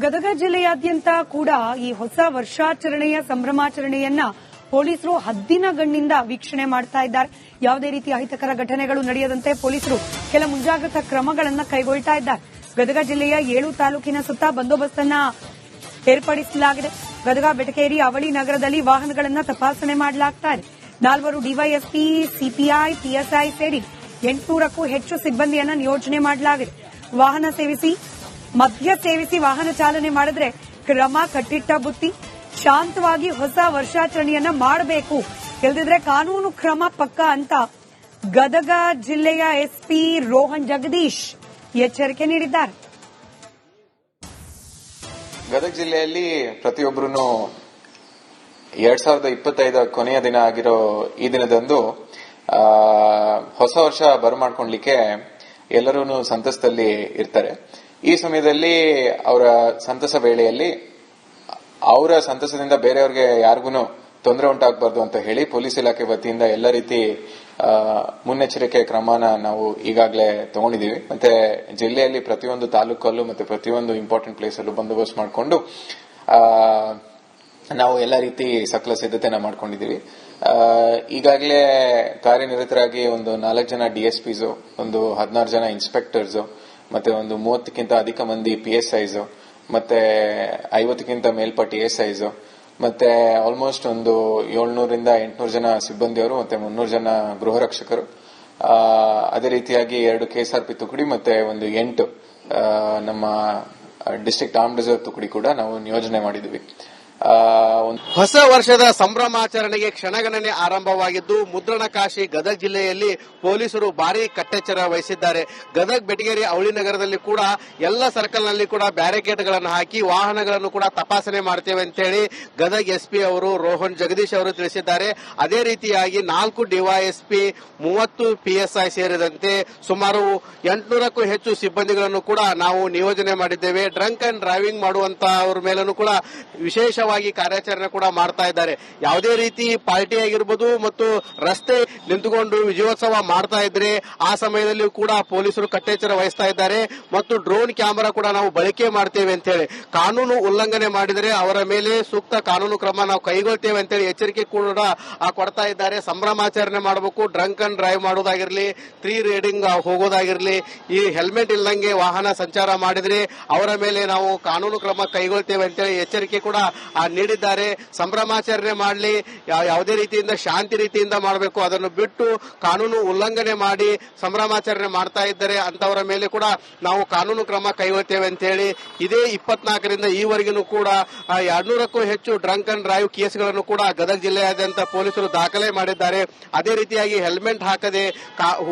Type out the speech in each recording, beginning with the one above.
ಗದಗ ಜಿಲ್ಲೆಯಾದ್ಯಂತ ಕೂಡ ಈ ಹೊಸ ವರ್ಷಾಚರಣೆಯ ಸಂಭ್ರಮಾಚರಣೆಯನ್ನ ಪೊಲೀಸರು ಹದ್ದಿನ ಗಣ್ಣಿಂದ ವೀಕ್ಷಣೆ ಮಾಡ್ತಾ ಇದ್ದಾರೆ. ಯಾವುದೇ ರೀತಿಯ ಅಹಿತಕರ ಘಟನೆಗಳು ನಡೆಯದಂತೆ ಪೊಲೀಸರು ಕೆಲ ಮುಂಜಾಗ್ರತಾ ಕ್ರಮಗಳನ್ನು ಕೈಗೊಳ್ತಾ ಇದ್ದಾರೆ. ಗದಗ ಜಿಲ್ಲೆಯ 7 ತಾಲೂಕಿನ ಸುತ್ತ ಬಂದೋಬಸ್ತ್ ಅನ್ನ ಏರ್ಪಡಿಸಲಾಗಿದೆ. ಗದಗ, ಬೆಟಕೇರಿ, ಅವಳಿ ನಗರದಲ್ಲಿ ವಾಹನಗಳನ್ನು ತಪಾಸಣೆ ಮಾಡಲಾಗ್ತಾ ಇದೆ. 4 ಡಿವೈಎಸ್ಪಿ, ಸಿಪಿಐ, ಪಿಎಸ್ಐ ಸೇರಿ 800ಕ್ಕೂ ಹೆಚ್ಚು ಸಿಬ್ಬಂದಿಯನ್ನ ನಿಯೋಜನೆ ಮಾಡಲಾಗಿದೆ. ಮದ್ಯ ಸೇವಿಸಿ ವಾಹನ ಚಾಲನೆ ಮಾಡಿದ್ರೆ ಕ್ರಮ ಕಟ್ಟಿಟ್ಟ ಬುತ್ತಿ. ಶಾಂತವಾಗಿ ಹೊಸ ವರ್ಷಾಚರಣೆಯನ್ನ ಮಾಡಬೇಕು, ಇಲ್ಲದಿದ್ರೆ ಕಾನೂನು ಕ್ರಮ ಪಕ್ಕ ಅಂತ ಗದಗ ಜಿಲ್ಲೆಯ ಎಸ್ಪಿ ರೋಹನ್ ಜಗದೀಶ್ ಎಚ್ಚರಿಕೆ ನೀಡಿದ್ದಾರೆ. ಗದಗ ಜಿಲ್ಲೆಯಲ್ಲಿ ಪ್ರತಿಯೊಬ್ಬರೂ 2025 ಕೊನೆಯ ದಿನ ಆಗಿರೋ ಈ ದಿನದಂದು ಹೊಸ ವರ್ಷ ಬರಮಾಡ್ಕೊಳ್ಲಿಕ್ಕೆ ಎಲ್ಲರೂ ಸಂತಸದಲ್ಲಿ ಇರ್ತಾರೆ. ಈ ಸಮಯದಲ್ಲಿ ಅವರ ಸಂತಸ ವೇಳೆಯಲ್ಲಿ ಅವರ ಸಂತಸದಿಂದ ಬೇರೆಯವ್ರಿಗೆ ಯಾರಿಗೂ ತೊಂದರೆ ಉಂಟಾಗಬಾರ್ದು ಅಂತ ಹೇಳಿ ಪೊಲೀಸ್ ಇಲಾಖೆ ವತಿಯಿಂದ ಎಲ್ಲ ರೀತಿ ಮುನ್ನೆಚ್ಚರಿಕೆ ಕ್ರಮನ ನಾವು ಈಗಾಗಲೇ ತಗೊಂಡಿದ್ದೀವಿ. ಮತ್ತೆ ಜಿಲ್ಲೆಯಲ್ಲಿ ಪ್ರತಿಯೊಂದು ತಾಲೂಕಲ್ಲೂ ಮತ್ತೆ ಪ್ರತಿಯೊಂದು ಇಂಪಾರ್ಟೆಂಟ್ ಪ್ಲೇಸ್ ಅಲ್ಲೂ ಬಂದೋಬಸ್ತ್ ಮಾಡಿಕೊಂಡು ನಾವು ಎಲ್ಲ ರೀತಿ ಸಕಲ ಸಿದ್ಧತೆನ ಮಾಡ್ಕೊಂಡಿದ್ದೀವಿ. ಈಗಾಗಲೇ ಕಾರ್ಯನಿರತರಾಗಿ ಒಂದು 4 ಜನ ಡಿಎಸ್ಪಿಸ್, ಒಂದು 16 ಜನ ಇನ್ಸ್ಪೆಕ್ಟರ್ಸ್, ಮತ್ತೆ ಒಂದು 30ಕ್ಕಿಂತ ಅಧಿಕ ಮಂದಿ ಪಿಎಸ್ಐಸ್, ಮತ್ತೆ 50ಕ್ಕಿಂತ ಮೇಲ್ಪಟ್ಟ ಎಎಸ್ಐಸ್, ಮತ್ತೆ ಆಲ್ಮೋಸ್ಟ್ ಒಂದು 700ರಿಂದ 800 ಜನ ಸಿಬ್ಬಂದಿಯವರು, ಮತ್ತೆ 300 ಜನ ಗೃಹ ರಕ್ಷಕರು, ಅದೇ ರೀತಿಯಾಗಿ 2 ಕೆಎಸ್ಆರ್ಪಿ ತುಕಡಿ ಮತ್ತೆ ಒಂದು 8 ನಮ್ಮ ಡಿಸ್ಟ್ರಿಕ್ಟ್ ಆರ್ಮ್ಡ್ ರಿಸರ್ವ್ ತುಕಡಿ ಕೂಡ ನಾವು ನಿಯೋಜನೆ ಮಾಡಿದ್ವಿ. ಹೊಸ ವರ್ಷದ ಸಂಭ್ರಮಾಚರಣೆಗೆ ಕ್ಷಣಗಣನೆ ಆರಂಭವಾಗಿದ್ದು ಮುದ್ರಣ ಕಾಶಿ ಗದಗ ಜಿಲ್ಲೆಯಲ್ಲಿ ಪೊಲೀಸರು ಭಾರಿ ಕಟ್ಟೆಚ್ಚರ ವಹಿಸಿದ್ದಾರೆ. ಗದಗ, ಬೆಟಗೇರಿ, ಅವಳಿ ನಗರದಲ್ಲಿ ಕೂಡ ಎಲ್ಲ ಸರ್ಕಲ್ನಲ್ಲಿ ಕೂಡ ಬ್ಯಾರಿಕೇಡ್ಗಳನ್ನು ಹಾಕಿ ವಾಹನಗಳನ್ನು ಕೂಡ ತಪಾಸಣೆ ಮಾಡ್ತೇವೆ ಅಂತ ಹೇಳಿ ಗದಗ ಎಸ್ಪಿ ಅವರು ರೋಹನ್ ಜಗದೀಶ್ ಅವರು ತಿಳಿಸಿದ್ದಾರೆ. ಅದೇ ರೀತಿಯಾಗಿ 4 ಡಿವೈಎಸ್ಪಿ, 30 ಪಿಎಸ್ಐ ಸೇರಿದಂತೆ ಸುಮಾರು 800ಕ್ಕೂ ಹೆಚ್ಚು ಸಿಬ್ಬಂದಿಗಳನ್ನು ಕೂಡ ನಾವು ನಿಯೋಜನೆ ಮಾಡಿದ್ದೇವೆ. ಡ್ರಂಕ್ ಅಂಡ್ ಡ್ರೈವಿಂಗ್ ಮಾಡುವಂತಹವರ ಮೇಲೂ ಕೂಡ ವಿಶೇಷವಾಗಿ ಕಾರ್ಯಾಚರಣೆ ಕೂಡ ಮಾಡ್ತಾ ಇದ್ದಾರೆ. ಯಾವುದೇ ರೀತಿ ಪಾರ್ಟಿ ಆಗಿರ್ಬೋದು ಮತ್ತು ರಸ್ತೆ ನಿಂತುಕೊಂಡು ವಿಜಯೋತ್ಸವ ಮಾಡ್ತಾ ಇದ್ರೆ ಆ ಸಮಯದಲ್ಲಿ ಕೂಡ ಪೊಲೀಸರು ಕಟ್ಟೆಚ್ಚರ ವಹಿಸ್ತಾ ಇದ್ದಾರೆ. ಮತ್ತು ಡ್ರೋನ್ ಕ್ಯಾಮೆರಾ ಕೂಡ ನಾವು ಬಳಕೆ ಮಾಡ್ತೇವೆ ಅಂತ ಹೇಳಿ ಕಾನೂನು ಉಲ್ಲಂಘನೆ ಮಾಡಿದರೆ ಅವರ ಮೇಲೆ ಸೂಕ್ತ ಕಾನೂನು ಕ್ರಮ ನಾವು ಕೈಗೊಳ್ತೇವೆ ಅಂತೇಳಿ ಎಚ್ಚರಿಕೆ ಕೂಡ ಕೊಡ್ತಾ ಇದ್ದಾರೆ. ಸಂಭ್ರಮಾಚರಣೆ ಮಾಡಬೇಕು, ಡ್ರಂಕ್ ಅಂಡ್ ಡ್ರೈವ್ ಮಾಡೋದಾಗಿರ್ಲಿ, 3 ರೈಡಿಂಗ್ ಹೋಗೋದಾಗಿರ್ಲಿ, ಈ ಹೆಲ್ಮೆಟ್ ಇಲ್ಲದಂಗೆ ವಾಹನ ಸಂಚಾರ ಮಾಡಿದ್ರೆ ಅವರ ಮೇಲೆ ನಾವು ಕಾನೂನು ಕ್ರಮ ಕೈಗೊಳ್ತೇವೆ ಅಂತೇಳಿ ಎಚ್ಚರಿಕೆ ಕೂಡ ನೀಡಿದ್ದಾರೆ. ಸಂಭ್ರಮಾಚರಣೆ ಮಾಡಲಿ, ಯಾವುದೇ ರೀತಿಯಿಂದ ಶಾಂತಿ ರೀತಿಯಿಂದ ಮಾಡಬೇಕು, ಅದನ್ನು ಬಿಟ್ಟು ಕಾನೂನು ಉಲ್ಲಂಘನೆ ಮಾಡಿ ಸಂಭ್ರಮಾಚರಣೆ ಮಾಡ್ತಾ ಇದ್ದಾರೆ ಅಂತವರ ಮೇಲೆ ಕೂಡ ನಾವು ಕಾನೂನು ಕ್ರಮ ಕೈಗೊಳ್ತೇವೆ ಅಂತ ಹೇಳಿ ಇದೇ 24ರಿಂದ ಈವರೆಗೂ ಕೂಡ 200ಕ್ಕೂ ಹೆಚ್ಚು ಡ್ರಂಕ್ ಅಂಡ್ ಡ್ರೈವ್ ಕೇಸ್ಗಳನ್ನು ಕೂಡ ಗದಗ ಜಿಲ್ಲೆಯಾದ್ಯಂತ ಪೊಲೀಸರು ದಾಖಲೆ ಮಾಡಿದ್ದಾರೆ. ಅದೇ ರೀತಿಯಾಗಿ ಹೆಲ್ಮೆಟ್ ಹಾಕದೆ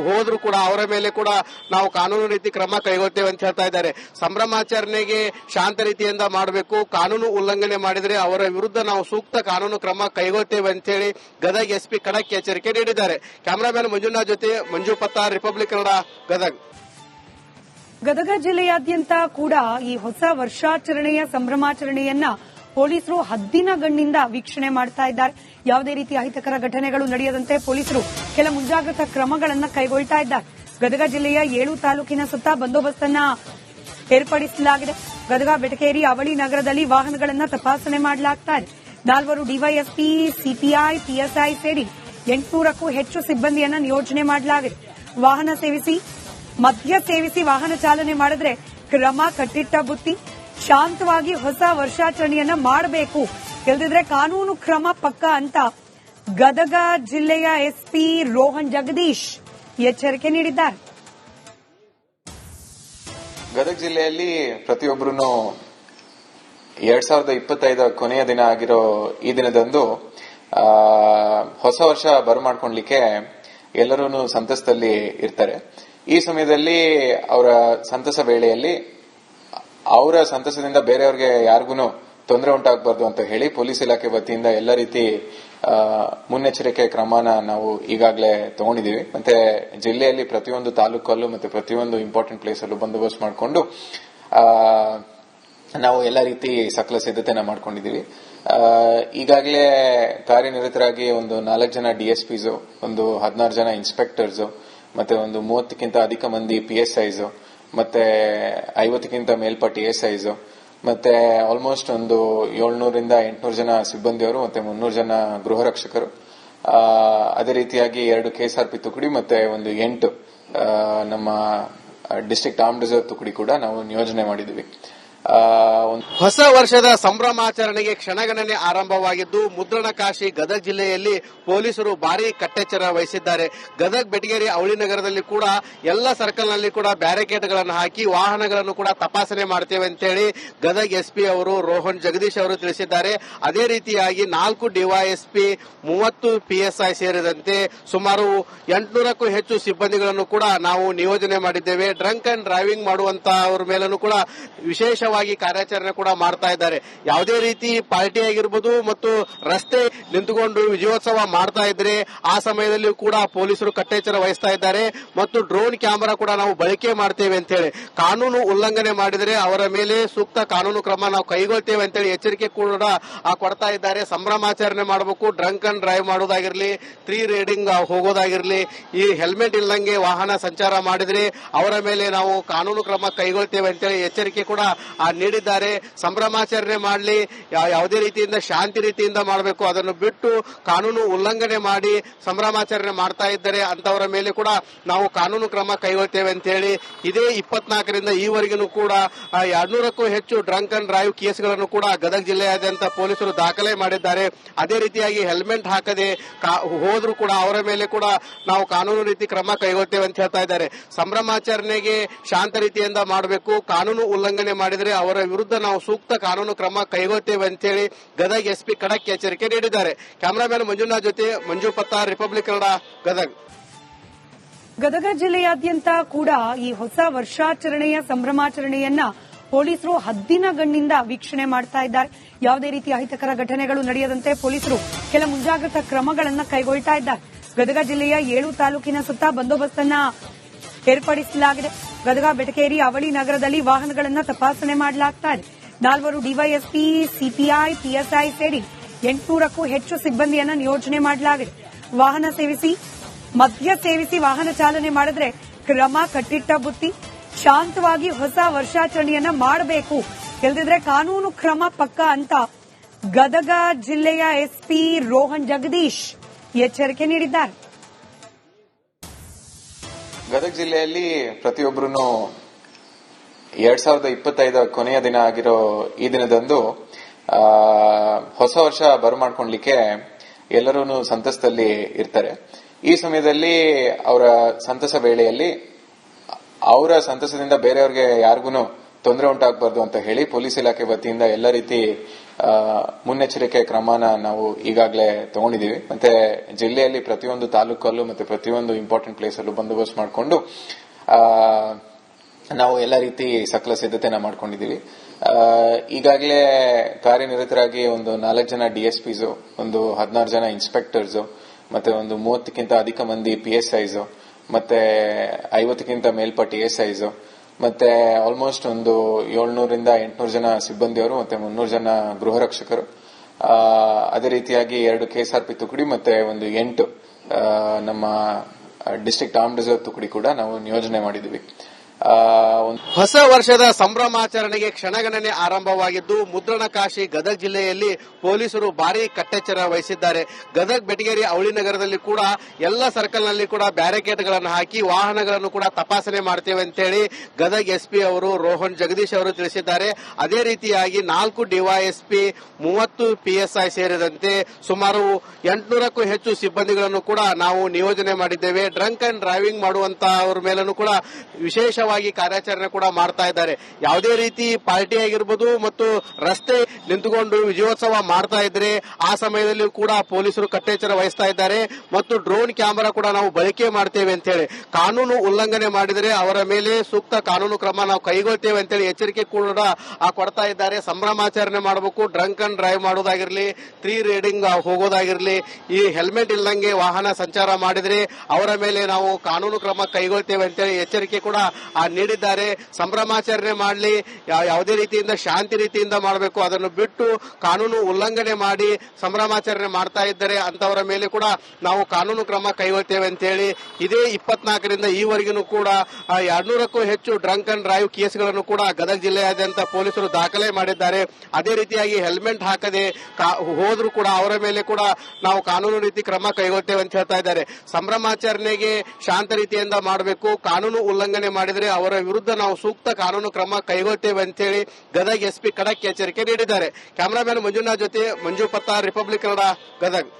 ಹೋದ್ರೂ ಕೂಡ ಅವರ ಮೇಲೆ ಕೂಡ ನಾವು ಕಾನೂನು ರೀತಿ ಕ್ರಮ ಕೈಗೊಳ್ತೇವೆ ಅಂತ ಹೇಳ್ತಾ ಇದ್ದಾರೆ. ಸಂಭ್ರಮಾಚರಣೆಗೆ ಶಾಂತ ರೀತಿಯಿಂದ ಮಾಡಬೇಕು, ಕಾನೂನು ಉಲ್ಲಂಘನೆ ಮಾಡಿದರೆ ಅವರ ವಿರುದ್ಧ ನಾವು ಸೂಕ್ತ ಕಾನೂನು ಕ್ರಮ ಕೈಗೊಳ್ತೇವೆ ಅಂತ ಹೇಳಿ ಗದಗ ಎಸ್ಪಿ ಖಡಕ್ ಎಚ್ಚರಿಕೆ ನೀಡಿದ್ದಾರೆ. ಕ್ಯಾಮರಾಮನ್ ಮಂಜುನಾಥ್ ಜೊತೆ ಮಂಜು ಪತ್ತಾರ್, ರಿಪಬ್ಲಿಕ್ ಕನ್ನಡ, ಗದಗ. ಗದಗ ಜಿಲ್ಲೆಯಾದ್ಯಂತ ಕೂಡ ಈ ಹೊಸ ವರ್ಷಾಚರಣೆಯ ಸಂಭ್ರಮಾಚರಣೆಯನ್ನ ಪೊಲೀಸರು ಹದ್ದಿನ ಗಣ್ಣಿಂದ ವೀಕ್ಷಣೆ ಮಾಡ್ತಾ ಇದ್ದಾರೆ. ಯಾವುದೇ ರೀತಿಯ ಅಹಿತಕರ ಘಟನೆಗಳು ನಡೆಯದಂತೆ ಪೊಲೀಸರು ಕೆಲ ಮುಂಜಾಗ್ರತಾ ಕ್ರಮಗಳನ್ನು ಕೈಗೊಳ್ತಾ ಇದ್ದಾರೆ. ಗದಗ ಜಿಲ್ಲೆಯ 7 ತಾಲೂಕಿನ ಸುತ್ತ ಬಂದೋಬಸ್ತ್ ಅನ್ನ ಏರ್ಪಡಿಸಲಾಗಿದೆ. ಗದಗ, ಬೆಟಕೇರಿ, ಅವಳಿ ನಗರದಲ್ಲಿ ವಾಹನಗಳನ್ನು ತಪಾಸಣೆ ಮಾಡಲಾಗ್ತಾ ಇದೆ. 4 ಡಿವೈಎಸ್ಪಿ, ಸಿಪಿಐ, ಪಿಎಸ್ಐ ಸೇರಿ 800ಕ್ಕೂ ಹೆಚ್ಚು ಸಿಬ್ಬಂದಿಯನ್ನ ನಿಯೋಜನೆ ಮಾಡಲಾಗಿದೆ. ಮದ್ಯ ಸೇವಿಸಿ ವಾಹನ ಚಾಲನೆ ಮಾಡಿದ್ರೆ ಕ್ರಮ ಕಟ್ಟಿಟ್ಟ ಬುತ್ತಿ. ಶಾಂತವಾಗಿ ಹೊಸ ವರ್ಷಾಚರಣೆಯನ್ನ ಮಾಡಬೇಕು, ಇಲ್ಲದಿದ್ರೆ ಕಾನೂನು ಕ್ರಮ ಪಕ್ಕ ಅಂತ ಗದಗ ಜಿಲ್ಲೆಯ ಎಸ್ಪಿ ರೋಹನ್ ಜಗದೀಶ್ ಎಚ್ಚರಿಕೆ ನೀಡಿದ್ದಾರೆ. ಗದಗ ಜಿಲ್ಲೆಯಲ್ಲಿ ಪ್ರತಿಯೊಬ್ಬರೂ 2025 ಕೊನೆಯ ದಿನ ಆಗಿರೋ ಈ ದಿನದಂದು ಹೊಸ ವರ್ಷ ಬರಮಾಡ್ಕೊಳ್ಲಿಕ್ಕೆ ಎಲ್ಲರೂ ಸಂತಸದಲ್ಲಿ ಇರ್ತಾರೆ. ಈ ಸಮಯದಲ್ಲಿ ಅವರ ಸಂತಸ ವೇಳೆಯಲ್ಲಿ ಅವರ ಸಂತಸದಿಂದ ಬೇರೆಯವ್ರಿಗೆ ಯಾರಿಗೂ ತೊಂದರೆ ಉಂಟಾಗಬಾರ್ದು ಅಂತ ಹೇಳಿ ಪೊಲೀಸ್ ಇಲಾಖೆ ವತಿಯಿಂದ ಎಲ್ಲ ರೀತಿ ಮುನ್ನೆಚ್ಚರಿಕೆ ಕ್ರಮನ ನಾವು ಈಗಾಗಲೇ ತಗೊಂಡಿದ್ದೀವಿ. ಮತ್ತೆ ಜಿಲ್ಲೆಯಲ್ಲಿ ಪ್ರತಿಯೊಂದು ತಾಲೂಕಲ್ಲೂ ಮತ್ತೆ ಪ್ರತಿಯೊಂದು ಇಂಪಾರ್ಟೆಂಟ್ ಪ್ಲೇಸ್ ಅಲ್ಲೂ ಬಂದೋಬಸ್ತ್ ಮಾಡಿಕೊಂಡು ನಾವು ಎಲ್ಲ ರೀತಿ ಸಕಲ ಸಿದ್ಧತೆನ ಮಾಡ್ಕೊಂಡಿದ್ದೀವಿ. ಈಗಾಗಲೇ ಕಾರ್ಯನಿರತರಾಗಿ ಒಂದು 4 ಜನ ಡಿಎಸ್ಪಿಸ್, ಒಂದು 16 ಜನ ಇನ್ಸ್ಪೆಕ್ಟರ್ಸ್, ಮತ್ತೆ ಒಂದು 30ಕ್ಕಿಂತ ಅಧಿಕ ಮಂದಿ ಪಿಎಸ್ಐಸ್, ಮತ್ತೆ 50ಕ್ಕಿಂತ ಮೇಲ್ಪಟ್ಟ ಎಎಸ್ಐಸ್, ಮತ್ತೆ ಆಲ್ಮೋಸ್ಟ್ ಒಂದು 700ರಿಂದ 800 ಜನ ಸಿಬ್ಬಂದಿಯವರು ಮತ್ತೆ 300 ಜನ ಗೃಹ ರಕ್ಷಕರು, ಅದೇ ರೀತಿಯಾಗಿ 2 KSRP ತುಕಡಿ ಮತ್ತೆ ಒಂದು 8 ನಮ್ಮ ಡಿಸ್ಟ್ರಿಕ್ಟ್ ಆರ್ಮ್ಡ್ ರಿಸರ್ವ್ ತುಕಡಿ ಕೂಡ ನಾವು ನಿಯೋಜನೆ ಮಾಡಿದ್ವಿ. ಹೊಸ ವರ್ಷದ ಸಂಭ್ರಮಾಚರಣೆಗೆ ಕ್ಷಣಗಣನೆ ಆರಂಭವಾಗಿದ್ದು ಮುದ್ರಣಕಾಶಿ ಗದಗ ಜಿಲ್ಲೆಯಲ್ಲಿ ಪೊಲೀಸರು ಭಾರಿ ಕಟ್ಟೆಚ್ಚರ ವಹಿಸಿದ್ದಾರೆ. ಗದಗ ಬೆಟಗೇರಿ ಅವಳಿ ನಗರದಲ್ಲಿ ಕೂಡ ಎಲ್ಲ ಸರ್ಕಲ್ ನಲ್ಲಿ ಕೂಡ ಬ್ಯಾರಿಕೇಡ್ಗಳನ್ನು ಹಾಕಿ ವಾಹನಗಳನ್ನು ಕೂಡ ತಪಾಸಣೆ ಮಾಡ್ತೇವೆ ಅಂತೇಳಿ ಗದಗ ಎಸ್ಪಿ ಅವರು ರೋಹನ್ ಜಗದೀಶ್ ಅವರು ತಿಳಿಸಿದ್ದಾರೆ. ಅದೇ ರೀತಿಯಾಗಿ 4 ಡಿವೈಎಸ್ಪಿ 30 PSI ಸೇರಿದಂತೆ ಸುಮಾರು 800ಕ್ಕೂ ಹೆಚ್ಚು ಸಿಬ್ಬಂದಿಗಳನ್ನು ಕೂಡ ನಾವು ನಿಯೋಜನೆ ಮಾಡಿದ್ದೇವೆ. ಡ್ರಂಕ್ ಅಂಡ್ ಡ್ರೈವಿಂಗ್ ಮಾಡುವಂತಹವರ ಮೇಲೂ ಕೂಡ ವಿಶೇಷ ಕಾರ್ಯಾಚರಣೆ ಕೂಡ ಮಾಡ್ತಾ ಇದ್ದಾರೆ. ಯಾವುದೇ ರೀತಿ ಪಾರ್ಟಿ ಆಗಿರ್ಬೋದು ಮತ್ತು ರಸ್ತೆ ನಿಂತುಕೊಂಡು ವಿಜಯೋತ್ಸವ ಮಾಡ್ತಾ ಇದ್ರೆ ಆ ಸಮಯದಲ್ಲಿ ಕೂಡ ಪೊಲೀಸರು ಕಟ್ಟೆಚ್ಚರ ವಹಿಸ್ತಾ ಇದ್ದಾರೆ ಮತ್ತು ಡ್ರೋನ್ ಕ್ಯಾಮೆರಾ ಕೂಡ ನಾವು ಬಳಕೆ ಮಾಡ್ತೇವೆ ಅಂತ ಹೇಳಿ ಕಾನೂನು ಉಲ್ಲಂಘನೆ ಮಾಡಿದರೆ ಅವರ ಮೇಲೆ ಸೂಕ್ತ ಕಾನೂನು ಕ್ರಮ ನಾವು ಕೈಗೊಳ್ತೇವೆ ಅಂತೇಳಿ ಎಚ್ಚರಿಕೆ ಕೂಡ ಕೊಡ್ತಾ ಇದ್ದಾರೆ. ಸಂಭ್ರಮಾಚರಣೆ ಮಾಡಬೇಕು, ಡ್ರಂಕ್ ಅಂಡ್ ಡ್ರೈವ್ ಮಾಡೋದಾಗಿರ್ಲಿ, 3 ರೈಡಿಂಗ್ ಹೋಗೋದಾಗಿರ್ಲಿ, ಈ ಹೆಲ್ಮೆಟ್ ಇಲ್ಲಂಗೆ ವಾಹನ ಸಂಚಾರ ಮಾಡಿದ್ರೆ ಅವರ ಮೇಲೆ ನಾವು ಕಾನೂನು ಕ್ರಮ ಕೈಗೊಳ್ತೇವೆ ಅಂತೇಳಿ ಎಚ್ಚರಿಕೆ ಕೂಡ ನೀಡಿದ್ದಾರೆ. ಸಂಭ್ರಮಾಚರಣೆ ಮಾಡಲಿ, ಯಾವುದೇ ರೀತಿಯಿಂದ ಶಾಂತಿ ರೀತಿಯಿಂದ ಮಾಡಬೇಕು, ಅದನ್ನು ಬಿಟ್ಟು ಕಾನೂನು ಉಲ್ಲಂಘನೆ ಮಾಡಿ ಸಂಭ್ರಮಾಚರಣೆ ಮಾಡ್ತಾ ಇದ್ದಾರೆ ಅಂತವರ ಮೇಲೆ ಕೂಡ ನಾವು ಕಾನೂನು ಕ್ರಮ ಕೈಗೊಳ್ತೇವೆ ಅಂತ ಹೇಳಿ ಇದೇ 24ರಿಂದ ಈವರೆಗೂ ಕೂಡ 200ಕ್ಕೂ ಹೆಚ್ಚು ಡ್ರಂಕ್ ಅಂಡ್ ಡ್ರೈವ್ ಕೇಸ್ಗಳನ್ನು ಕೂಡ ಗದಗ ಜಿಲ್ಲೆಯಾದ್ಯಂತ ಪೊಲೀಸರು ದಾಖಲೆ ಮಾಡಿದ್ದಾರೆ. ಅದೇ ರೀತಿಯಾಗಿ ಹೆಲ್ಮೆಟ್ ಹಾಕದೆ ಹೋದ್ರೂ ಕೂಡ ಅವರ ಮೇಲೆ ಕೂಡ ನಾವು ಕಾನೂನು ರೀತಿ ಕ್ರಮ ಕೈಗೊಳ್ತೇವೆ ಅಂತ ಹೇಳ್ತಾ ಇದ್ದಾರೆ. ಸಂಭ್ರಮಾಚರಣೆಗೆ ಶಾಂತ ರೀತಿಯಿಂದ ಮಾಡಬೇಕು, ಕಾನೂನು ಉಲ್ಲಂಘನೆ ಮಾಡಿದರೆ ಅವರ ವಿರುದ್ಧ ನಾವು ಸೂಕ್ತ ಕಾನೂನು ಕ್ರಮ ಕೈಗೊಳ್ತೇವೆ ಅಂತೇಳಿ ಗದಗ ಎಸ್ಪಿ ಖಡಕ್ ಎಚ್ಚರಿಕೆ ನೀಡಿದ್ದಾರೆ. ಕ್ಯಾಮರಾಮನ್ ಮಂಜುನಾಥ್ ಜೊತೆ ಮಂಜು ಪತ್ತಾರ್, ರಿಪಬ್ಲಿಕ್ ಕನ್ನಡ, ಗದಗ. ಗದಗ ಜಿಲ್ಲೆಯಾದ್ಯಂತ ಕೂಡ ಈ ಹೊಸ ವರ್ಷಾಚರಣೆಯ ಸಂಭ್ರಮಾಚರಣೆಯನ್ನ ಪೊಲೀಸರು ಹದ್ದಿನ ಗಣ್ಣಿಂದ ವೀಕ್ಷಣೆ ಮಾಡ್ತಾ ಇದ್ದಾರೆ. ಯಾವುದೇ ರೀತಿಯ ಅಹಿತಕರ ಘಟನೆಗಳು ನಡೆಯದಂತೆ ಪೊಲೀಸರು ಕೆಲ ಮುಂಜಾಗ್ರತಾ ಕ್ರಮಗಳನ್ನು ಕೈಗೊಳ್ತಾ ಇದ್ದಾರೆ. ಗದಗ ಜಿಲ್ಲೆಯ 7 ತಾಲೂಕಿನ ಸುತ್ತ ಬಂದೋಬಸ್ತನ್ನ ಏರ್ಪಡಿಸಲಾಗಿದೆ. ಗದಗ ಬೆಟಗೇರಿ ಅವಳಿ ನಗರದಲ್ಲಿ ವಾಹನಗಳನ್ನು ತಪಾಸಣೆ ಮಾಡಲಾಗ್ತಾ ಇದೆ. 4 ಡಿವೈಎಸ್ಪಿ, ಸಿಪಿಐ, PSI ಸೇರಿ 800ಕ್ಕೂ ಹೆಚ್ಚು ಸಿಬ್ಬಂದಿಯನ್ನು ನಿಯೋಜನೆ ಮಾಡಲಾಗಿದೆ. ವಾಹನ ಸೇವಿಸಿ, ಮದ್ಯ ಸೇವಿಸಿ ವಾಹನ ಚಾಲನೆ ಮಾಡಿದ್ರೆ ಕ್ರಮ ಕಟ್ಟಿಟ್ಟ ಬುತ್ತಿ. ಶಾಂತವಾಗಿ ಹೊಸ ವರ್ಷಾಚರಣೆಯನ್ನ ಮಾಡಬೇಕು, ಇಲ್ಲದಿದ್ರೆ ಕಾನೂನು ಕ್ರಮ ಪಕ್ಕ ಅಂತ ಗದಗ ಜಿಲ್ಲೆಯ ಎಸ್ಪಿ ರೋಹನ್ ಜಗದೀಶ್ ಎಚ್ಚರಿಕೆ ನೀಡಿದ್ದಾರೆ. ಗದಗ ಜಿಲ್ಲೆಯಲ್ಲಿ ಪ್ರತಿಯೊಬ್ಬರು 2025 ಕೊನೆಯ ದಿನ ಆಗಿರೋ ಈ ದಿನದಂದು ಹೊಸ ವರ್ಷ ಬರಮಾಡ್ಕೊಳ್ಲಿಕ್ಕೆ ಎಲ್ಲರೂ ಸಂತಸದಲ್ಲಿ ಇರ್ತಾರೆ. ಈ ಸಮಯದಲ್ಲಿ ಅವರ ಸಂತಸ ವೇಳೆಯಲ್ಲಿ ಅವರ ಸಂತಸದಿಂದ ಬೇರೆಯವ್ರಿಗೆ ಯಾರಿಗೂ ತೊಂದರೆ ಉಂಟಾಗಬಾರ್ದು ಅಂತ ಹೇಳಿ ಪೊಲೀಸ್ ಇಲಾಖೆ ವತಿಯಿಂದ ಎಲ್ಲ ರೀತಿ ಮುನ್ನೆಚ್ಚರಿಕೆ ಕ್ರಮನ ನಾವು ಈಗಾಗಲೇ ತಗೊಂಡಿದ್ದೀವಿ. ಮತ್ತೆ ಜಿಲ್ಲೆಯಲ್ಲಿ ಪ್ರತಿಯೊಂದು ತಾಲೂಕಲ್ಲೂ ಮತ್ತೆ ಪ್ರತಿಯೊಂದು ಇಂಪಾರ್ಟೆಂಟ್ ಪ್ಲೇಸ್ ಅಲ್ಲೂ ಬಂದೋಬಸ್ತ್ ಮಾಡಿಕೊಂಡು ನಾವು ಎಲ್ಲ ರೀತಿ ಸಕಲ ಸಿದ್ಧತೆನ ಮಾಡ್ಕೊಂಡಿದ್ದೀವಿ. ಈಗಾಗಲೇ ಕಾರ್ಯನಿರತರಾಗಿ ಒಂದು 4 ಜನ DSPs, ಒಂದು 16 ಜನ ಇನ್ಸ್ಪೆಕ್ಟರ್ಸ್, ಮತ್ತೆ ಒಂದು 30ಕ್ಕಿಂತ ಅಧಿಕ ಮಂದಿ PSIs, ಮತ್ತೆ 50ಕ್ಕಿಂತ ಮೇಲ್ಪಟ್ಟ ASIs, ಮತ್ತೆ ಆಲ್ಮೋಸ್ಟ್ ಒಂದು 700ರಿಂದ 800 ಜನ ಸಿಬ್ಬಂದಿಯವರು ಮತ್ತೆ 300 ಜನ ಗೃಹ ರಕ್ಷಕರು, ಅದೇ ರೀತಿಯಾಗಿ 2 KSRP ತುಕಡಿ ಮತ್ತೆ ಒಂದು 8 ನಮ್ಮ ಡಿಸ್ಟ್ರಿಕ್ಟ್ ಆರ್ಮ್ಡ್ ರಿಸರ್ವ್ ತುಕಡಿ ಕೂಡ ನಾವು ನಿಯೋಜನೆ ಮಾಡಿದ್ವಿ. ಹೊಸ ವರ್ಷದ ಸಂಭ್ರಮಾಚರಣೆಗೆ ಕ್ಷಣಗಣನೆ ಆರಂಭವಾಗಿದ್ದು ಮುದ್ರಣಕಾಶಿ ಗದಗ ಜಿಲ್ಲೆಯಲ್ಲಿ ಪೊಲೀಸರು ಭಾರಿ ಕಟ್ಟೆಚ್ಚರ ವಹಿಸಿದ್ದಾರೆ. ಗದಗ ಬೆಟಗೇರಿ ಅವಳಿ ನಗರದಲ್ಲಿ ಕೂಡ ಎಲ್ಲ ಸರ್ಕಲ್ ನಲ್ಲಿ ಕೂಡ ಬ್ಯಾರಿಕೇಡ್ಗಳನ್ನು ಹಾಕಿ ವಾಹನಗಳನ್ನು ಕೂಡ ತಪಾಸಣೆ ಮಾಡ್ತೇವೆ ಅಂತೇಳಿ ಗದಗ ಎಸ್ಪಿ ಅವರು ರೋಹನ್ ಜಗದೀಶ್ ಅವರು ತಿಳಿಸಿದ್ದಾರೆ. ಅದೇ ರೀತಿಯಾಗಿ 4 ಡಿವೈಎಸ್ಪಿ 30 PSI ಸೇರಿದಂತೆ ಸುಮಾರು 800ಕ್ಕೂ ಹೆಚ್ಚು ಸಿಬ್ಬಂದಿಗಳನ್ನು ಕೂಡ ನಾವು ನಿಯೋಜನೆ ಮಾಡಿದ್ದೇವೆ. ಡ್ರಂಕ್ ಅಂಡ್ ಡ್ರೈವಿಂಗ್ ಮಾಡುವಂತಹವರ ಮೇಲೂ ಕೂಡ ವಿಶೇಷವಾಗಿ ಕಾರ್ಯಾಚರಣೆ ಕೂಡ ಮಾಡ್ತಾ ಇದ್ದಾರೆ. ಯಾವುದೇ ರೀತಿ ಪಾರ್ಟಿ ಆಗಿರ್ಬೋದು ಮತ್ತು ರಸ್ತೆ ನಿಂತುಕೊಂಡು ವಿಜಯೋತ್ಸವ ಮಾಡ್ತಾ ಇದ್ರೆ ಆ ಸಮಯದಲ್ಲಿ ಕೂಡ ಪೊಲೀಸರು ಕಟ್ಟೆಚ್ಚರ ವಹಿಸ್ತಾ ಇದ್ದಾರೆ ಮತ್ತು ಡ್ರೋನ್ ಕ್ಯಾಮೆರಾ ಕೂಡ ನಾವು ಬಳಕೆ ಮಾಡ್ತೇವೆ ಅಂತ ಹೇಳಿ ಕಾನೂನು ಉಲ್ಲಂಘನೆ ಮಾಡಿದರೆ ಅವರ ಮೇಲೆ ಸೂಕ್ತ ಕಾನೂನು ಕ್ರಮ ನಾವು ಕೈಗೊಳ್ತೇವೆ ಅಂತೇಳಿ ಎಚ್ಚರಿಕೆ ಕೂಡ ಕೊಡ್ತಾ ಇದ್ದಾರೆ. ಸಂಭ್ರಮಾಚರಣೆ ಮಾಡಬೇಕು, ಡ್ರಂಕ್ ಅಂಡ್ ಡ್ರೈವ್ ಮಾಡೋದಾಗಿರ್ಲಿ, 3 ರೈಡಿಂಗ್ ಹೋಗೋದಾಗಿರ್ಲಿ, ಈ ಹೆಲ್ಮೆಟ್ ಇಲ್ಲಂಗೆ ವಾಹನ ಸಂಚಾರ ಮಾಡಿದ್ರೆ ಅವರ ಮೇಲೆ ನಾವು ಕಾನೂನು ಕ್ರಮ ಕೈಗೊಳ್ತೇವೆ ಅಂತೇಳಿ ಎಚ್ಚರಿಕೆ ಕೂಡ ನೀಡಿದ್ದಾರೆ. ಸಂಭ್ರಮಾಚರಣೆ ಮಾಡಲಿ, ಯಾವುದೇ ರೀತಿಯಿಂದ ಶಾಂತಿ ರೀತಿಯಿಂದ ಮಾಡಬೇಕು, ಅದನ್ನು ಬಿಟ್ಟು ಕಾನೂನು ಉಲ್ಲಂಘನೆ ಮಾಡಿ ಸಂಭ್ರಮಾಚರಣೆ ಮಾಡ್ತಾ ಇದ್ದಾರೆ ಅಂತವರ ಮೇಲೆ ಕೂಡ ನಾವು ಕಾನೂನು ಕ್ರಮ ಕೈಗೊಳ್ತೇವೆ ಅಂತ ಹೇಳಿ ಇದೇ 24ರಿಂದ ಈವರೆಗೂ ಕೂಡ 200ಕ್ಕೂ ಹೆಚ್ಚು ಡ್ರಂಕ್ ಅಂಡ್ ಡ್ರೈವ್ ಕೇಸ್ಗಳನ್ನು ಕೂಡ ಗದಗ ಜಿಲ್ಲೆಯಾದ್ಯಂತ ಪೊಲೀಸರು ದಾಖಲೆ ಮಾಡಿದ್ದಾರೆ. ಅದೇ ರೀತಿಯಾಗಿ ಹೆಲ್ಮೆಟ್ ಹಾಕದೆ ಹೋದ್ರೂ ಕೂಡ ಅವರ ಮೇಲೆ ಕೂಡ ನಾವು ಕಾನೂನು ರೀತಿ ಕ್ರಮ ಕೈಗೊಳ್ತೇವೆ ಅಂತ ಹೇಳ್ತಾ ಇದ್ದಾರೆ. ಸಂಭ್ರಮಾಚರಣೆಗೆ ಶಾಂತ ರೀತಿಯಿಂದ ಮಾಡಬೇಕು, ಕಾನೂನು ಉಲ್ಲಂಘನೆ ಮಾಡಿದರೆ ಅವರ ವಿರುದ್ಧ ನಾವು ಸೂಕ್ತ ಕಾನೂನು ಕ್ರಮ ಕೈಗೊಳ್ತೇವೆ ಅಂತ ಹೇಳಿ ಗದಗ ಎಸ್ಪಿ ಖಡಕ್ ಎಚ್ಚರಿಕೆ ನೀಡಿದ್ದಾರೆ. ಕ್ಯಾಮರಾಮನ್ ಮಂಜುನಾಥ್ ಜೊತೆ ಮಂಜು ಪತ್ತಾರ್, ರಿಪಬ್ಲಿಕ್ ಕನ್ನಡ, ಗದಗ್.